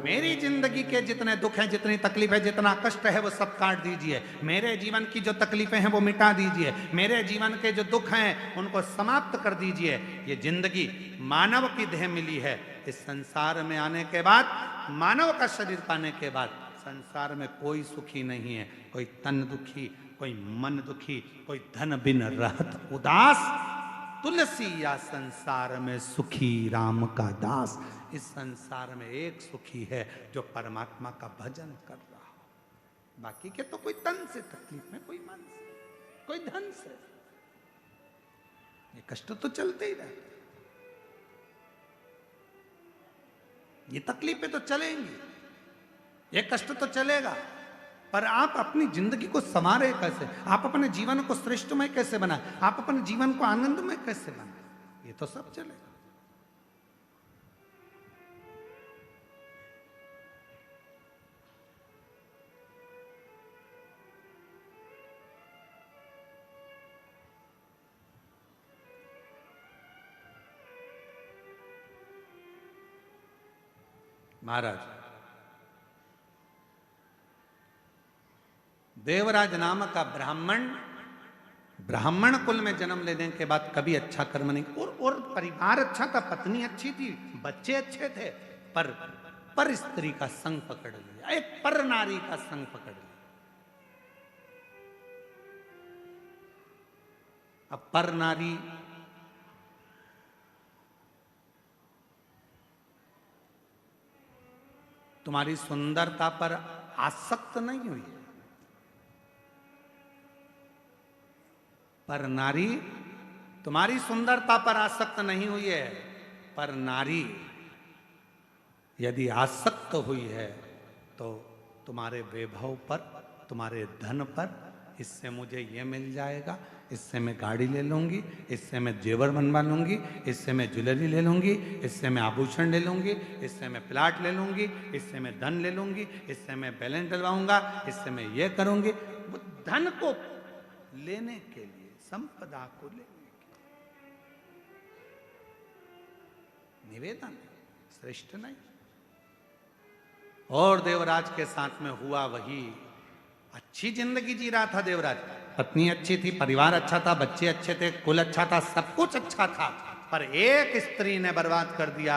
मेरी जिंदगी के जितने दुख हैं, जितनी तकलीफ है, जितना कष्ट है, वो सब काट दीजिए। मेरे जीवन की जो तकलीफें हैं वो मिटा दीजिए। मेरे जीवन के जो दुख हैं उनको समाप्त कर दीजिए। ये जिंदगी मानव की देह मिली है। इस संसार में आने के बाद, मानव का शरीर पाने के बाद, संसार में कोई सुखी नहीं है। कोई तन दुखी, कोई मन दुखी, कोई धन बिन रहत उदास। तुलसी या संसार में सुखी राम का दास। इस संसार में एक सुखी है जो परमात्मा का भजन कर रहा हो। बाकी के तो कोई तन से तकलीफ में, कोई मन से, कोई धन से। ये कष्ट तो चलते ही रहते, ये तकलीफें तो चलेंगी, ये कष्ट तो चलेगा। पर आप अपनी जिंदगी को संवारे कैसे, आप अपने जीवन को श्रेष्ठमय कैसे बनाए, आप अपने जीवन को आनंदमय कैसे बनाए, ये तो सब चलेगा। महाराज, देवराज नाम का ब्राह्मण कुल में जन्म लेने के बाद कभी अच्छा कर्म नहीं, और परिवार अच्छा था, पत्नी अच्छी थी, बच्चे अच्छे थे, पर स्त्री का संग पकड़ लिया, एक पर नारी का संग पकड़ लिया। अब पर नारी तुम्हारी सुंदरता पर आसक्त नहीं हुई है। पर नारी तुम्हारी सुंदरता पर आसक्त नहीं हुई है। पर नारी यदि आसक्त हुई है तो तुम्हारे वैभव पर, तुम्हारे धन पर, इससे मुझे ये मिल जाएगा, इससे मैं गाड़ी ले लूंगी, इससे मैं जेवर बनवा लूंगी, इससे मैं ज्वेलरी ले लूंगी, इससे मैं आभूषण ले लूंगी, इससे मैं प्लाट ले लूंगी, इससे मैं धन ले लूंगी, इससे मैं बैलेंस डलवाऊंगा, इससे मैं ये करूंगी। वो धन को लेने के लिए, संपदा को लेने के लिए निवेदन, श्रेष्ठ नहीं। और देवराज के साथ में हुआ वही। अच्छी जिंदगी जी रहा था देवराज, पत्नी अच्छी थी, परिवार अच्छा था, बच्चे अच्छे थे, कुल अच्छा था, सब कुछ अच्छा था। पर एक स्त्री ने बर्बाद कर दिया,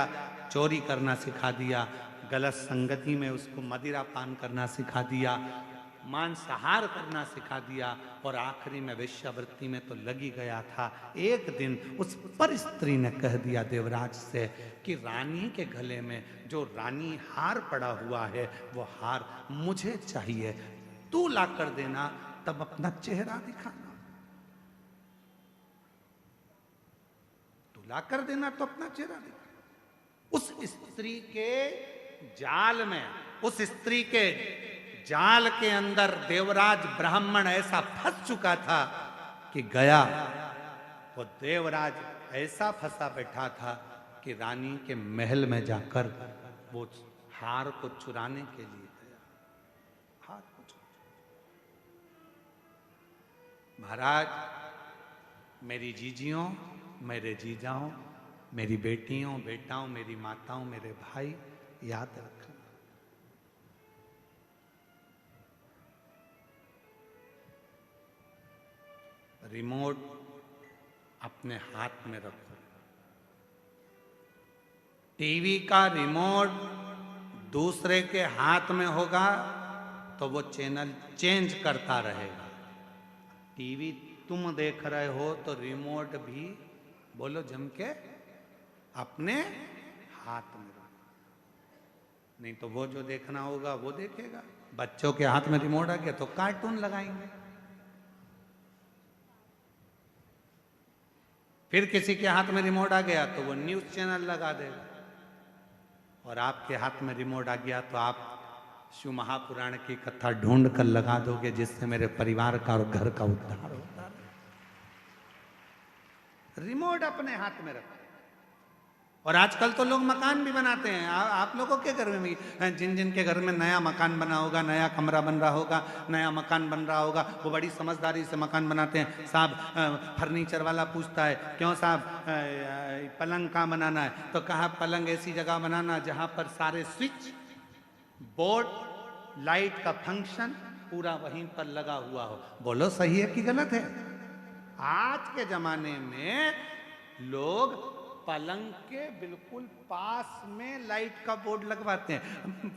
चोरी करना सिखा दिया, गलत संगति में उसको मदिरा पान करना सिखा दिया, मांसाहार करना सिखा दिया, और आखिरी में वेश्यावृत्ति में तो लगी गया था। एक दिन उस पर स्त्री ने कह दिया देवराज से कि रानी के गले में जो रानी हार पड़ा हुआ है वो हार मुझे चाहिए, तू ला कर देना, तब अपना चेहरा दिखाना। तू ला कर देना तो अपना चेहरा दिखाना। उस स्त्री के जाल में, उस स्त्री के जाल के अंदर देवराज ब्राह्मण ऐसा फंस चुका था कि गया। वो देवराज ऐसा फंसा बैठा था कि रानी के महल में जाकर वो हार को चुराने के लिए गया। हार को महाराज, मेरी जीजियों, मेरे जीजाओं, मेरी बेटियों, बेटाओं, मेरी माताओं, मेरे भाई, याद रखना, रिमोट अपने हाथ में रखो। टीवी का रिमोट दूसरे के हाथ में होगा तो वो चैनल चेंज करता रहेगा। टीवी तुम देख रहे हो तो रिमोट भी, बोलो जम के, अपने हाथ में रखो, नहीं तो वो जो देखना होगा वो देखेगा। बच्चों के हाथ में रिमोट आ गया तो कार्टून लगाएंगे, फिर किसी के हाथ में रिमोट आ गया तो वो न्यूज चैनल लगा देगा, और आपके हाथ में रिमोट आ गया तो आप शिव महापुराण की कथा ढूंढ कर लगा दोगे जिससे मेरे परिवार का और घर का उद्धार होता है। रिमोट अपने हाथ में रखो। और आजकल तो लोग मकान भी बनाते हैं। आप लोगों के घर में भी, जिन जिन के घर में नया मकान बना होगा, नया कमरा बन रहा होगा, नया मकान बन रहा होगा, वो बड़ी समझदारी से मकान बनाते हैं। साहब फर्नीचर वाला पूछता है, क्यों साहब पलंग कहाँ बनाना है? तो कहा पलंग ऐसी जगह बनाना जहाँ पर सारे स्विच बोर्ड लाइट का फंक्शन पूरा वहीं पर लगा हुआ हो। बोलो सही है कि गलत है? आज के जमाने में लोग पलंग के बिल्कुल पास में लाइट का बोर्ड लगवाते हैं।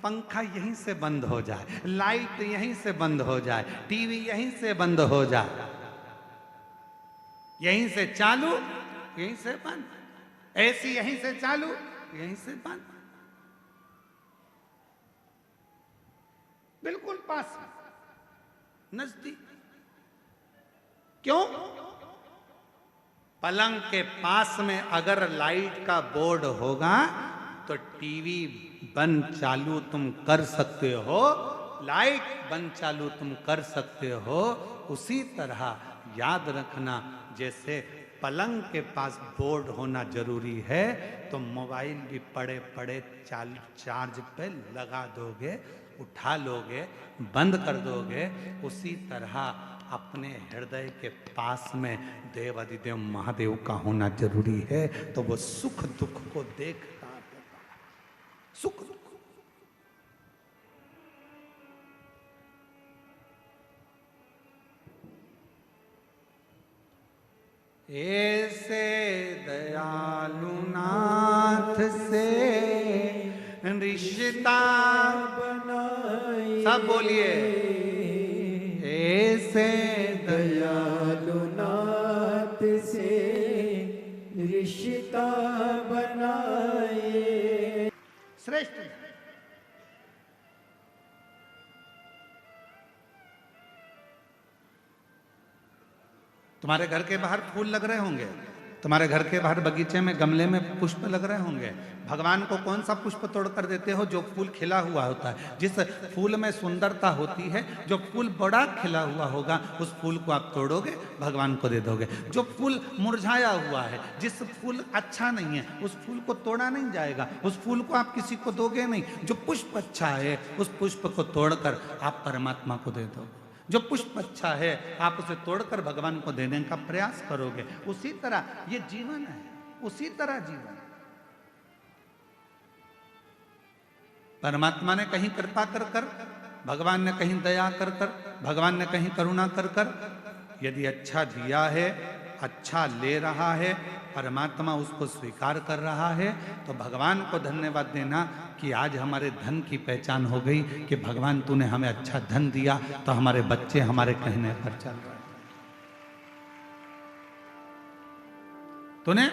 पंखा यहीं से बंद हो जाए, लाइट यहीं से बंद हो जाए, टीवी यहीं से बंद हो जाए, यहीं से चालू यहीं से बंद, एसी यहीं से चालू यहीं से बंद, बिल्कुल पास में, नजदीक। क्यों? पलंग के पास में अगर लाइट का बोर्ड होगा तो टीवी बंद चालू तुम कर सकते हो, लाइट बंद चालू तुम कर सकते हो। उसी तरह याद रखना, जैसे पलंग के पास बोर्ड होना जरूरी है, तो मोबाइल भी पड़े पड़े चार्ज पे लगा दोगे, उठा लोगे, बंद कर दोगे। उसी तरह अपने हृदय के पास में देव अधिदेव महादेव का होना जरूरी है, तो वो सुख दुख को देखता होगा। सुख दुख ऐसे दयालु नाथ से रिश्ता बनाए, सब बोलिए, ऐसे दयालु नाथ से रिश्ता बनाए। श्रेष्ठ। तुम्हारे घर के बाहर फूल लग रहे होंगे, तुम्हारे घर के बाहर बगीचे में गमले में पुष्प लग रहे होंगे। भगवान को कौन सा पुष्प तोड़ कर देते हो? जो फूल खिला हुआ होता है, जिस फूल में सुंदरता होती है, जो फूल बड़ा खिला हुआ होगा, उस फूल को आप तोड़ोगे, भगवान को दे दोगे। जो फूल मुरझाया हुआ है, जिस फूल अच्छा नहीं है, उस फूल को तोड़ा नहीं जाएगा, उस फूल को आप किसी को दोगे नहीं। जो पुष्प अच्छा है, उस पुष्प को तोड़कर आप परमात्मा को दे दोगे। जो पुष्प अच्छा है, आप उसे तोड़कर भगवान को देने का प्रयास करोगे। उसी तरह ये जीवन है, उसी तरह जीवन। परमात्मा ने कहीं कृपा कर कर, भगवान ने कहीं दया कर कर, भगवान ने कहीं करुणा कर कर, यदि अच्छा दिया है, अच्छा ले रहा है, परमात्मा उसको स्वीकार कर रहा है, तो भगवान को धन्यवाद देना कि आज हमारे धन की पहचान हो गई कि भगवान तूने हमें अच्छा धन दिया, तो हमारे बच्चे हमारे कहने पर चल रहे हैं। तूने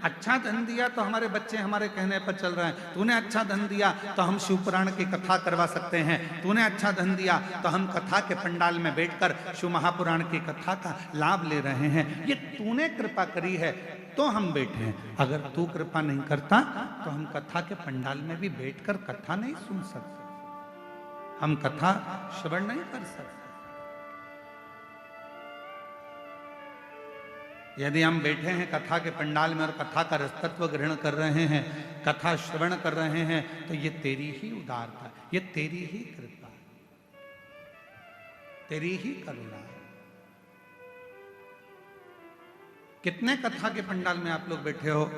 अच्छा धन दिया तो हमारे बच्चे हमारे कहने पर चल रहे हैं। तूने अच्छा धन दिया तो हम शिव पुराण की कथा करवा सकते हैं। तूने अच्छा धन दिया तो हम कथा के पंडाल में बैठकर शिव महापुराण की कथा का लाभ ले रहे हैं। ये तूने कृपा करी है तो हम बैठे हैं। अगर तू कृपा नहीं करता तो हम कथा के पंडाल में भी बैठकर कथा नहीं सुन सकते, हम कथा श्रवण नहीं कर सकते। यदि हम बैठे हैं कथा के पंडाल में और कथा का रसतत्व ग्रहण कर रहे हैं, कथा श्रवण कर रहे हैं, तो ये तेरी ही उदारता, ये तेरी ही कृपा, तेरी ही करुणा। कितने कथा के पंडाल में आप लोग बैठे हो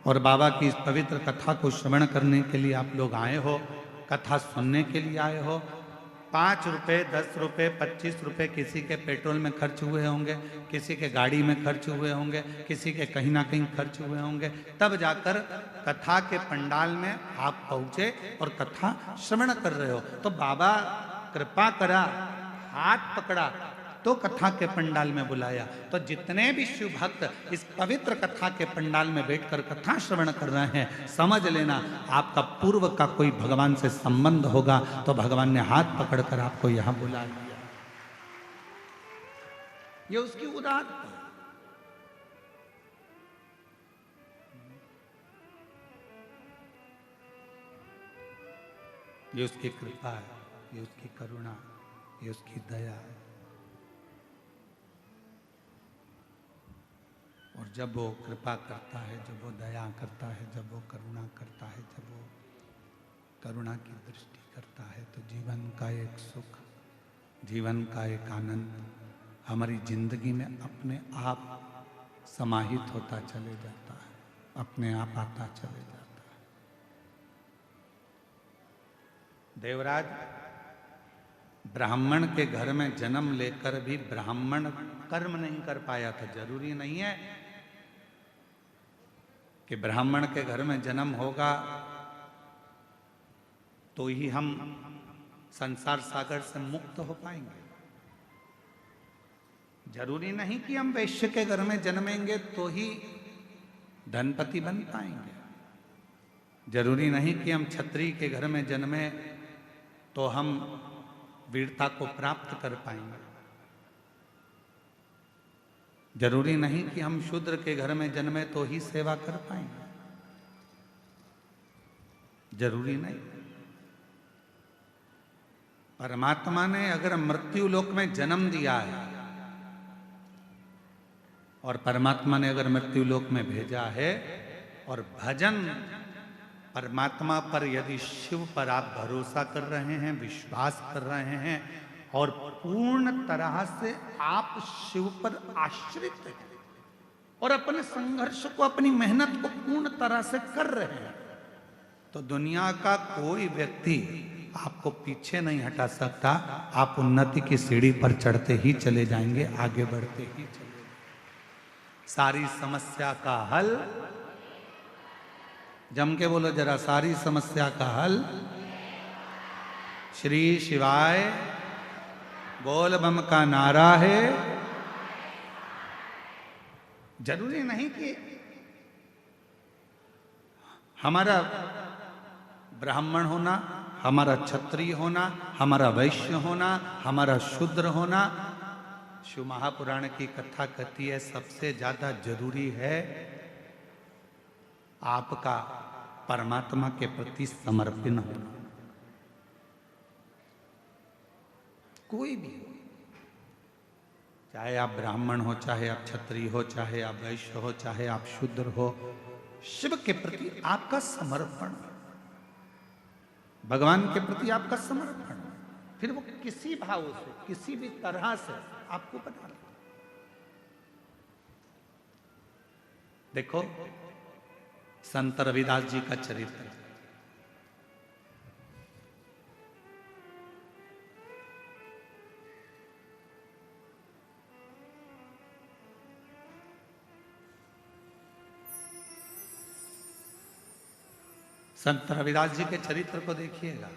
और बाबा की इस पवित्र कथा को श्रवण करने के लिए आप लोग आए हो, कथा सुनने के लिए आए हो। 5 रुपए, 10 रुपए, 25 रुपए किसी के पेट्रोल में खर्च हुए होंगे, किसी के गाड़ी में खर्च हुए होंगे, किसी के कहीं ना कहीं खर्च हुए होंगे, तब जाकर कथा के पंडाल में आप पहुंचे और कथा श्रवण कर रहे हो। तो बाबा कृपा करा, हाथ पकड़ा, तो कथा के पंडाल में बुलाया। तो जितने भी शिव भक्त इस पवित्र कथा के पंडाल में बैठकर कथा श्रवण कर रहे हैं, समझ लेना आपका पूर्व का कोई भगवान से संबंध होगा, तो भगवान ने हाथ पकड़कर आपको यहां बुला लिया। ये उसकी उदारता है। ये उसकी कृपा है, ये उसकी करुणा, ये उसकी दया है। और जब वो कृपा करता है, जब वो दया करता है, जब वो करुणा करता है, जब वो करुणा की दृष्टि करता है, तो जीवन का एक सुख, जीवन का एक आनंद हमारी जिंदगी में अपने आप समाहित होता चले जाता है, अपने आप आता चले जाता है। देवराज, ब्राह्मण के घर में जन्म लेकर भी ब्राह्मण कर्म नहीं कर पाया था। जरूरी नहीं है कि ब्राह्मण के घर में जन्म होगा तो ही हम संसार सागर से मुक्त हो पाएंगे। जरूरी नहीं कि हम वैश्य के घर में जन्मेंगे तो ही धनपति बन पाएंगे। जरूरी नहीं कि हम क्षत्रिय के घर में जन्मे तो हम वीरता को प्राप्त कर पाएंगे। जरूरी नहीं कि हम शूद्र के घर में जन्मे तो ही सेवा कर पाएंगे। जरूरी नहीं। परमात्मा ने अगर मृत्यु लोक में जन्म दिया है और परमात्मा ने अगर मृत्यु लोक में भेजा है और भजन परमात्मा पर, यदि शिव पर आप भरोसा कर रहे हैं, विश्वास कर रहे हैं और पूर्ण तरह से आप शिव पर आश्रित हैं और अपने संघर्ष को, अपनी मेहनत को पूर्ण तरह से कर रहे हैं, तो दुनिया का कोई व्यक्ति आपको पीछे नहीं हटा सकता। आप उन्नति की सीढ़ी पर चढ़ते ही चले जाएंगे, आगे बढ़ते ही चले। सारी समस्या का हल, जम के बोलो जरा, सारी समस्या का हल श्री शिवाय बोल बम का नारा है। जरूरी नहीं कि हमारा ब्राह्मण होना, हमारा क्षत्रिय होना, हमारा वैश्य होना, हमारा शूद्र होना। शिव महापुराण की कथा कहती है सबसे ज्यादा जरूरी है आपका परमात्मा के प्रति समर्पण होना। कोई भी हो, चाहे आप ब्राह्मण हो, चाहे आप क्षत्रिय हो, चाहे आप वैश्य हो, चाहे आप शूद्र हो, शिव के प्रति आपका समर्पण, भगवान के प्रति आपका समर्पण, फिर वो किसी भाव से, किसी भी तरह से आपको बना ले। देखो संत रविदास जी का चरित्र, संत रविदास जी के चरित्र को देखिएगा।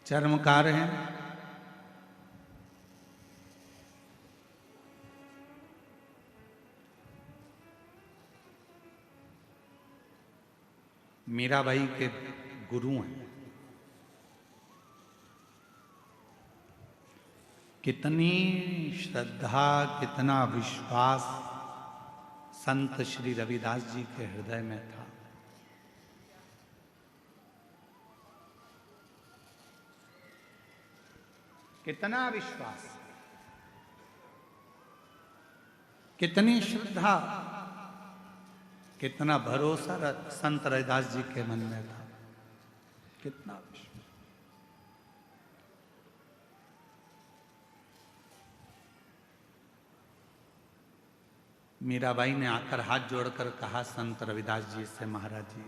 चर्मकार हैं, मीराबाई के गुरु हैं। कितनी श्रद्धा, कितना विश्वास संत श्री रविदास जी के हृदय में था। कितना विश्वास, कितनी श्रद्धा, कितना भरोसा संत रविदास जी के मन में था। कितना विश्वास। मीराबाई ने आकर हाथ जोड़कर कहा संत रविदास जी से, महाराज जी,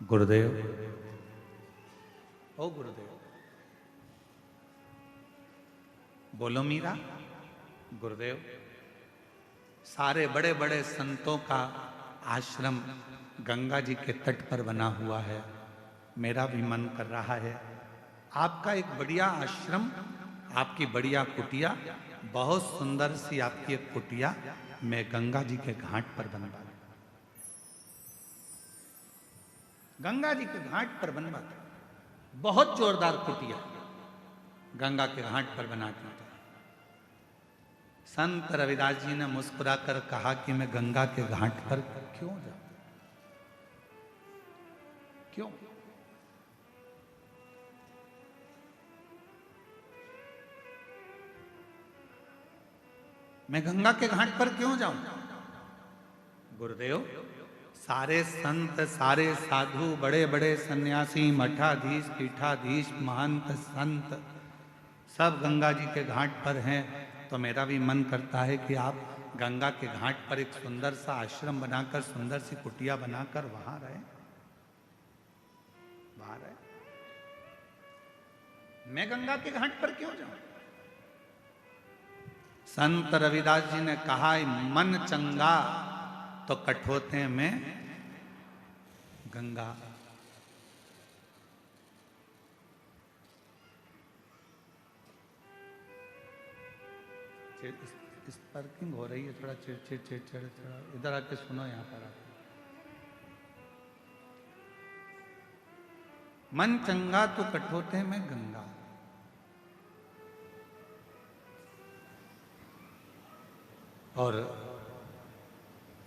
गुरुदेव, ओ गुरुदेव, बोलो मीरा। गुरुदेव, सारे बड़े बड़े संतों का आश्रम गंगा जी के तट पर बना हुआ है, मेरा भी मन कर रहा है आपका एक बढ़िया आश्रम, आपकी बढ़िया कुटिया, बहुत सुंदर सी आपकी एक कुटिया मैं गंगा जी के घाट पर बनवा दूं। गंगा जी के घाट पर बनवा दूं, बहुत जोरदार कुटिया गंगा के घाट पर बना दी। संत रविदास जी ने मुस्कुराकर कहा कि मैं गंगा के घाट पर क्यों जाऊं? क्यों? मैं गंगा के घाट पर क्यों जाऊं? गुरुदेव, सारे संत, सारे साधु, बड़े बड़े सन्यासी, मठाधीश, पीठाधीश, महंत, संत सब गंगा जी के घाट पर हैं, तो मेरा भी मन करता है कि आप गंगा के घाट पर एक सुंदर सा आश्रम बनाकर, सुंदर सी कुटिया बनाकर वहां रहे, वहां रहे। मैं गंगा के घाट पर क्यों जाऊं? संत रविदास जी ने कहा, मन चंगा तो कठोते में गंगा। इस पार्किंग हो रही है, थोड़ा चिड़चिड़ चिड़चिड़, थोड़ा इधर आके सुनो, यहां पर आके। मन चंगा तो कठोते में गंगा। और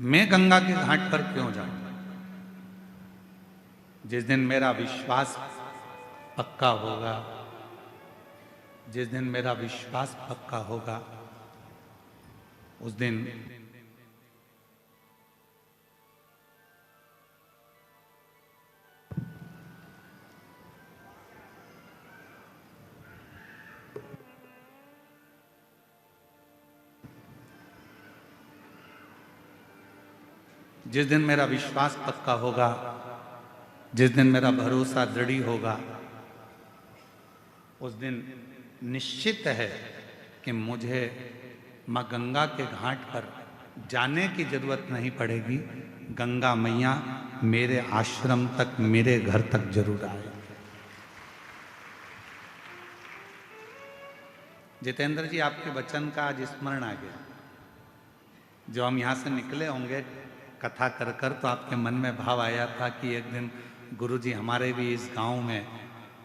मैं गंगा के घाट पर क्यों जाऊं? जिस दिन मेरा विश्वास पक्का होगा, जिस दिन मेरा विश्वास पक्का होगा, उस दिन जिस दिन मेरा विश्वास पक्का होगा, जिस दिन मेरा भरोसा दृढ़ होगा, उस दिन निश्चित है कि मुझे मां गंगा के घाट पर जाने की जरूरत नहीं पड़ेगी। गंगा मैया मेरे आश्रम तक, मेरे घर तक जरूर आए। जितेंद्र जी, आपके वचन का आज स्मरण आ गया। जो हम यहां से निकले होंगे कथा कर कर, तो आपके मन में भाव आया था कि एक दिन गुरु जी हमारे भी इस गांव में,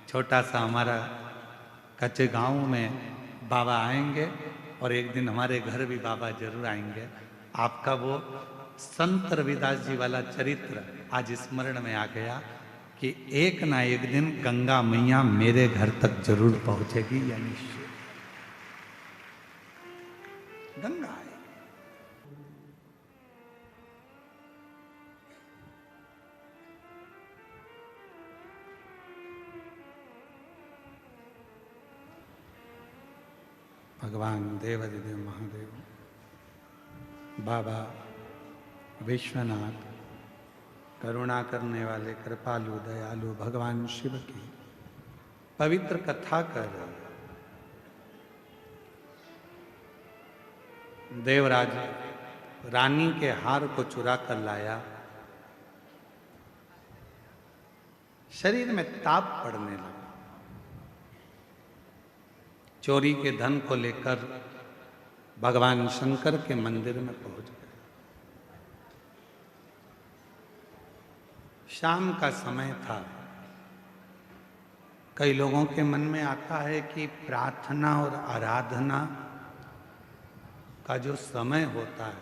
छोटा सा हमारा कच्चे गांव में बाबा आएंगे, और एक दिन हमारे घर भी बाबा जरूर आएंगे। आपका वो संत रविदास जी वाला चरित्र आज स्मरण में आ गया कि एक ना एक दिन गंगा मैया मेरे घर तक जरूर पहुंचेगी, या निश्चय गंगा है। भगवान देवादिदेव महादेव, बाबा विश्वनाथ, करुणा करने वाले कृपालु दयालु भगवान शिव की पवित्र कथा कर देवराज रानी के हार को चुरा कर लाया। शरीर में ताप पड़ने लगा। चोरी के धन को लेकर भगवान शंकर के मंदिर में पहुंच गए। शाम का समय था। कई लोगों के मन में आता है कि प्रार्थना और आराधना का जो समय होता है,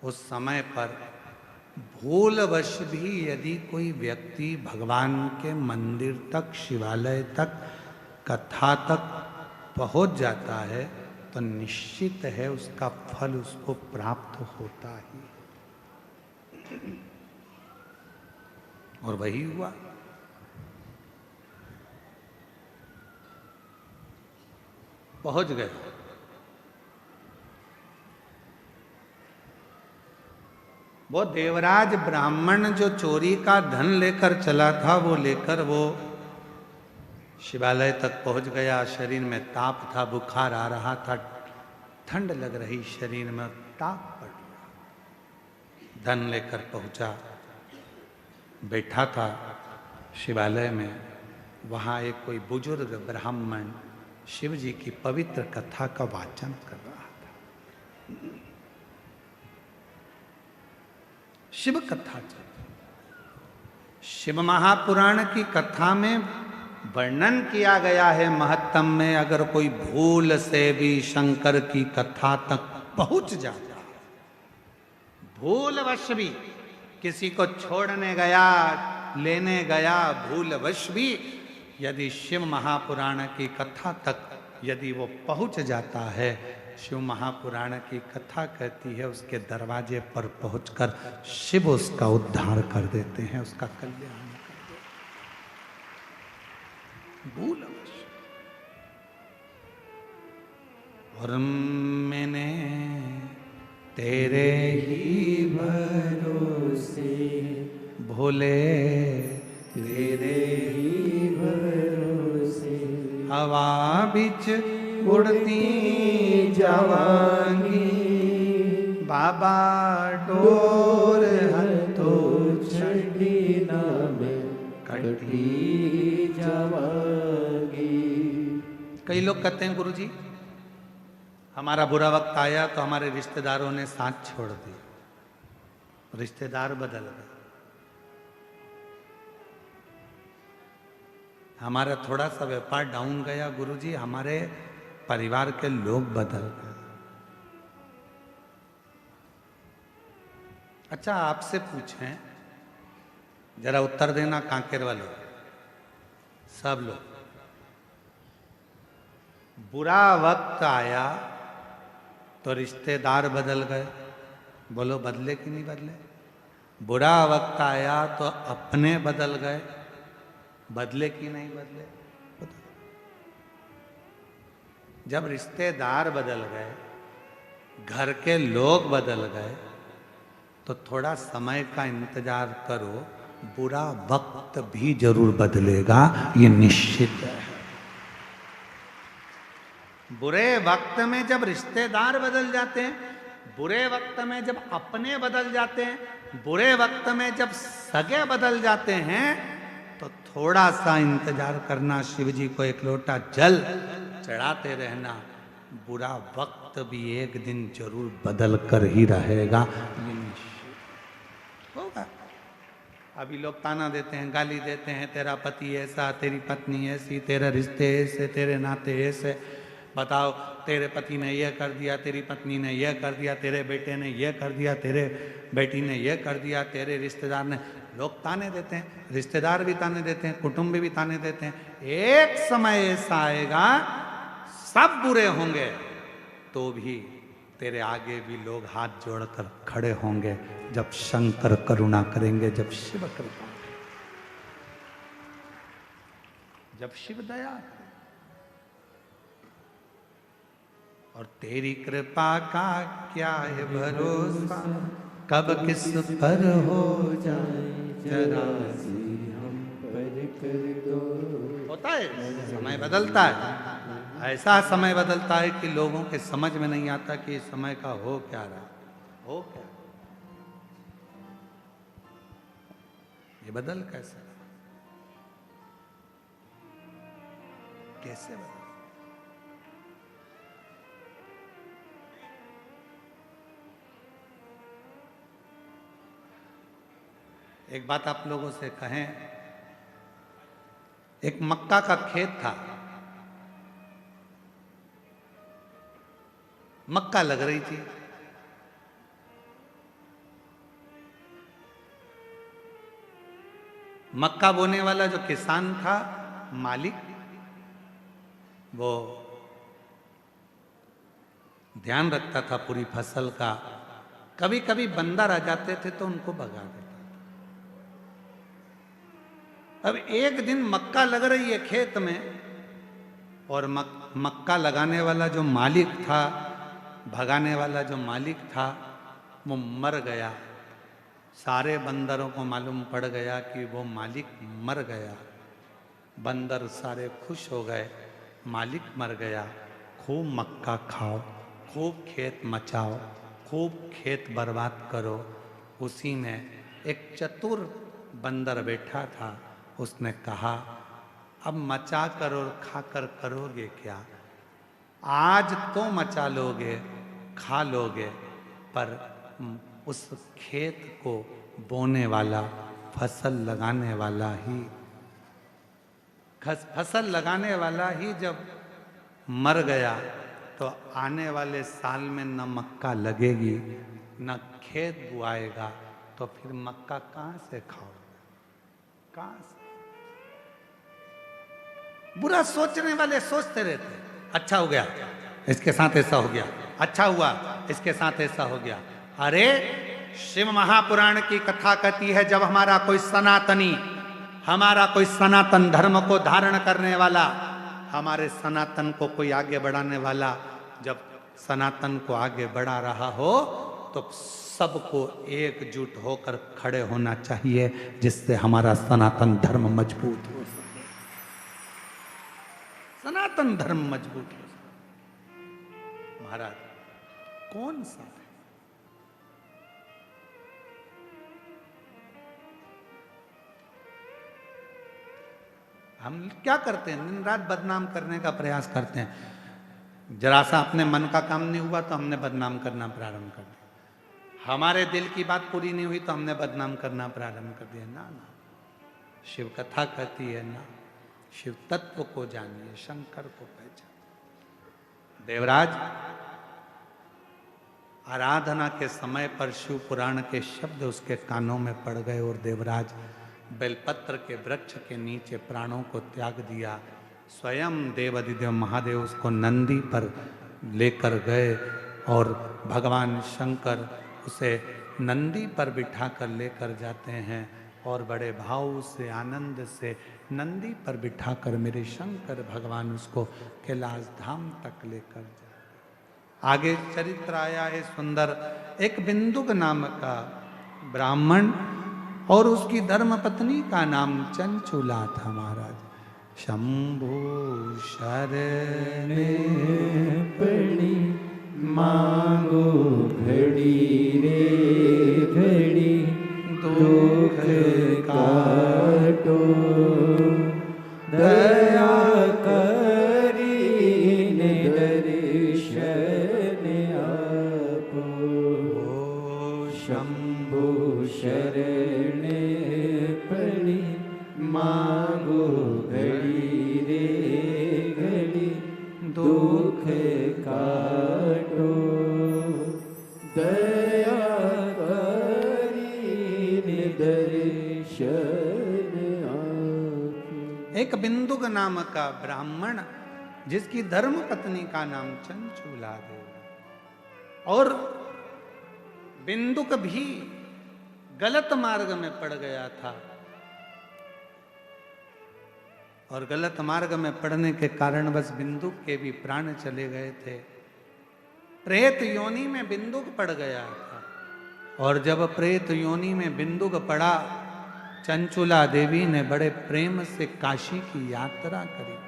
उस समय पर भूलवश भी यदि कोई व्यक्ति भगवान के मंदिर तक, शिवालय तक, कथा तक पहुंच जाता है, तो निश्चित है उसका फल उसको प्राप्त होता ही। और वही हुआ। पहुंच गए। वो देवराज ब्राह्मण जो चोरी का धन लेकर चला था, वो लेकर वो शिवालय तक पहुंच गया। शरीर में ताप था, बुखार आ रहा था, ठंड लग रही शरीर में, ताप पड़ रहा। धन लेकर पहुंचा, बैठा था शिवालय में। वहां एक कोई बुजुर्ग ब्राह्मण शिव जी की पवित्र कथा का वाचन कर रहा था। शिव कथा चल, शिव महापुराण की कथा में वर्णन किया गया है महत्तम में, अगर कोई भूल से भी शंकर की कथा तक पहुंच जाता है, भूलवश भी किसी को छोड़ने गया, लेने गया, भूलवश भी यदि शिव महापुराण की कथा तक यदि वो पहुंच जाता है, शिव महापुराण की कथा कहती है उसके दरवाजे पर पहुंचकर शिव उसका उद्धार कर देते हैं, उसका कल्याण कर देते हैं। भूलवश। और मैंने तेरे ही भरोसे भोले, तेरे ही भरोसे हवा बिच उड़ती जावांगी बाबा डोर तो छड़ी ना मैं कटी जावांगी। कई लोग कहते हैं गुरुजी हमारा बुरा वक्त आया तो हमारे रिश्तेदारों ने साथ छोड़ दी, रिश्तेदार बदल गए। हमारा थोड़ा सा व्यापार डाउन गया गुरुजी, हमारे परिवार के लोग बदल गए। अच्छा आपसे पूछें, जरा उत्तर देना कांकेर वालों, सब लोग, बुरा वक्त आया तो रिश्तेदार बदल गए, बोलो बदले कि नहीं बदले? बुरा वक्त आया तो अपने बदल गए, बदले कि नहीं बदले? जब रिश्तेदार बदल गए, घर के लोग बदल गए, तो थोड़ा समय का इंतजार करो, बुरा वक्त भी जरूर बदलेगा, ये निश्चित है। बुरे वक्त में जब रिश्तेदार बदल जाते हैं, बुरे वक्त में जब अपने बदल जाते हैं, बुरे वक्त में जब सगे बदल जाते हैं, तो थोड़ा सा इंतजार करना, शिव जी को एक लोटा जल चढ़ाते रहना, बुरा वक्त भी एक दिन जरूर बदल कर ही रहेगा, ये निश्चित होगा। अभी लोग ताना देते हैं, गाली देते हैं, तेरा पति ऐसा, तेरी पत्नी ऐसी, तेरे रिश्ते ऐसे, तेरे नाते ऐसे, बताओ तेरे पति ने यह कर दिया, तेरी पत्नी ने यह कर दिया, तेरे बेटे ने यह कर दिया, तेरे बेटी ने यह कर दिया, तेरे रिश्तेदार ने, लोग ताने देते हैं, रिश्तेदार भी ताने देते हैं, कुटुंब भी ताने देते हैं। एक समय ऐसा आएगा सब बुरे होंगे तो भी तेरे आगे भी लोग हाथ जोड़कर खड़े होंगे, जब शंकर करुणा करेंगे, जब शिव कृपा, जब शिव दया, और तेरी कृपा का क्या है भरोसा, कब किस पर हो जाए जरा सी हम पर कर दो। होता है, समय बदलता है, ऐसा समय बदलता है कि लोगों के समझ में नहीं आता कि इस समय का हो क्या रहा, हो क्या, ये बदल कैसे, कैसे बदल? एक बात आप लोगों से कहें, एक मक्का का खेत था, मक्का लग रही थी, मक्का बोने वाला जो किसान था, मालिक, वो ध्यान रखता था पूरी फसल का, कभी कभी बंदर आ जाते थे तो उनको भगा देता। अब एक दिन मक्का लग रही है खेत में, और मक्का लगाने वाला जो मालिक था, भगाने वाला जो मालिक था, वो मर गया। सारे बंदरों को मालूम पड़ गया कि वो मालिक मर गया। बंदर सारे खुश हो गए, मालिक मर गया, खूब मक्का खाओ, खूब खेत मचाओ, खूब खेत बर्बाद करो। उसी में एक चतुर बंदर बैठा था, उसने कहा अब मचा कर और खाकर करोगे क्या? आज तो मचा लोगे, खा लोगे, पर उस खेत को बोने वाला, फसल लगाने वाला ही, फसल लगाने वाला ही जब मर गया तो आने वाले साल में न मक्का लगेगी न खेत बुआएगा, तो फिर मक्का कहाँ से खाओगे, कहाँ से? बुरा सोचने वाले सोचते रहते, अच्छा हो गया इसके साथ ऐसा हो गया, अच्छा हुआ इसके साथ ऐसा हो गया। अरे शिव महापुराण की कथा कहती है, जब हमारा कोई सनातनी, हमारा कोई सनातन धर्म को धारण करने वाला, हमारे सनातन को कोई आगे बढ़ाने वाला, जब सनातन को आगे बढ़ा रहा हो तो सबको एकजुट होकर खड़े होना चाहिए, जिससे हमारा सनातन धर्म मजबूत हो सके, सनातन धर्म मजबूत हो सके। महाराज कौन सा है? हम क्या करते हैं? दिन रात बदनाम करने का प्रयास करते हैं। जरा सा अपने मन का काम नहीं हुआ तो हमने बदनाम करना प्रारंभ कर दिया, हमारे दिल की बात पूरी नहीं हुई तो हमने बदनाम करना प्रारंभ कर दिया। ना ना, शिव कथा कहती है ना, शिव तत्व को जानिए, शंकर को पहचानिए। देवराज आराधना के समय पर शिव पुराण के शब्द उसके कानों में पड़ गए और देवराज बेलपत्र के वृक्ष के नीचे प्राणों को त्याग दिया। स्वयं देवाधिदेव महादेव उसको नंदी पर लेकर गए और भगवान शंकर उसे नंदी पर बिठाकर लेकर जाते हैं और बड़े भाव से आनंद से नंदी पर बिठाकर मेरे शंकर भगवान उसको कैलाश धाम तक लेकर जाते। आगे चरित्र आया है सुंदर। एक बिंदुक नाम का ब्राह्मण और उसकी धर्म पत्नी का नाम चंचुला था। महाराज शंभु शरण पड़ी मांगो घड़ी रे घड़ी, दुख काटो दया करी दर्शन आपो। शंभु शरण पड़ी मांगो घड़ी रे घड़ी, दुख काटो दया करी दर्शन आपो। एक बिंदुक नाम का ब्राह्मण जिसकी धर्म पत्नी का नाम चंचुला देवी, और बिंदुक भी गलत मार्ग में पड़ गया था और गलत मार्ग में पड़ने के कारण बस बिंदुक के भी प्राण चले गए थे। प्रेत योनि में बिंदुक पड़ गया था और जब प्रेत योनि में बिंदुक पड़ा, चंचुला देवी ने बड़े प्रेम से काशी की यात्रा करी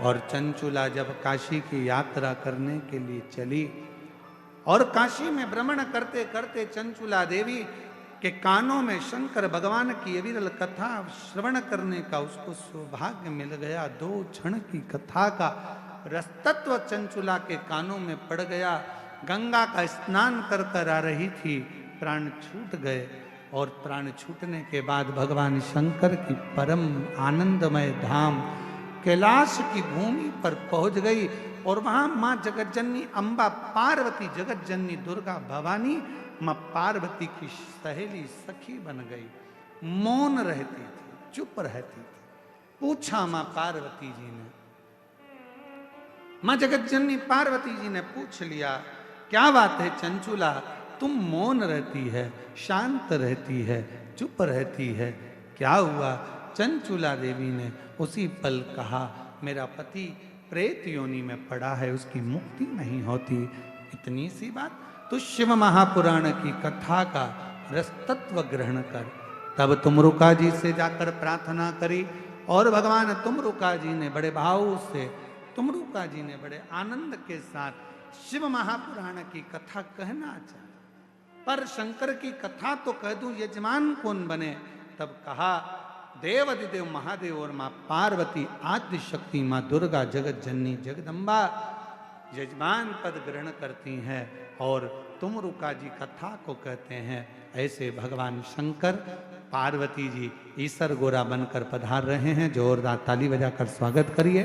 और चंचुला जब काशी की यात्रा करने के लिए चली और काशी में भ्रमण करते करते चंचुला देवी के कानों में शंकर भगवान की अविरल कथा श्रवण करने का उसको सौभाग्य मिल गया। 2 क्षण की कथा का रसतत्व चंचुला के कानों में पड़ गया। गंगा का स्नान कर कर आ रही थी, प्राण छूट गए और प्राण छूटने के बाद भगवान शंकर की परम आनंदमय धाम कैलाश की भूमि पर पहुंच गई और वहां मां जगतजननी अम्बा पार्वती, जगतजननी दुर्गा भवानी मां पार्वती की सहेली सखी बन गई। मौन रहती थी, चुप रहती थी। पूछा मां पार्वती जी ने, मां जगतजननी पार्वती जी ने पूछ लिया, क्या बात है चंचुला, तुम मौन रहती है, शांत रहती है, चुप रहती है, क्या हुआ? चंचुला देवी ने उसी पल कहा, मेरा पति प्रेत योनि में पड़ा है, उसकी मुक्ति नहीं होती। इतनी सी बात? तो शिव महापुराण की कथा का रसतत्व ग्रहण कर। तब तुमरुका जी से जाकर प्रार्थना करी और भगवान तुमरुका जी ने बड़े भाव से, तुमरुका जी ने बड़े आनंद के साथ शिव महापुराण की कथा कहना चाहा, पर शंकर की कथा तो कह दूं, यजमान कौन बने? तब कहा देवाधिदेव महादेव और मां पार्वती आद्य शक्ति मां दुर्गा जगत जननी जगदम्बा यजमान पद ग्रहण करती हैं और तुमरुका जी कथा को कहते हैं। ऐसे भगवान शंकर पार्वती जी ईसर गोरा बनकर पधार रहे हैं। जोरदार ताली बजाकर स्वागत करिए।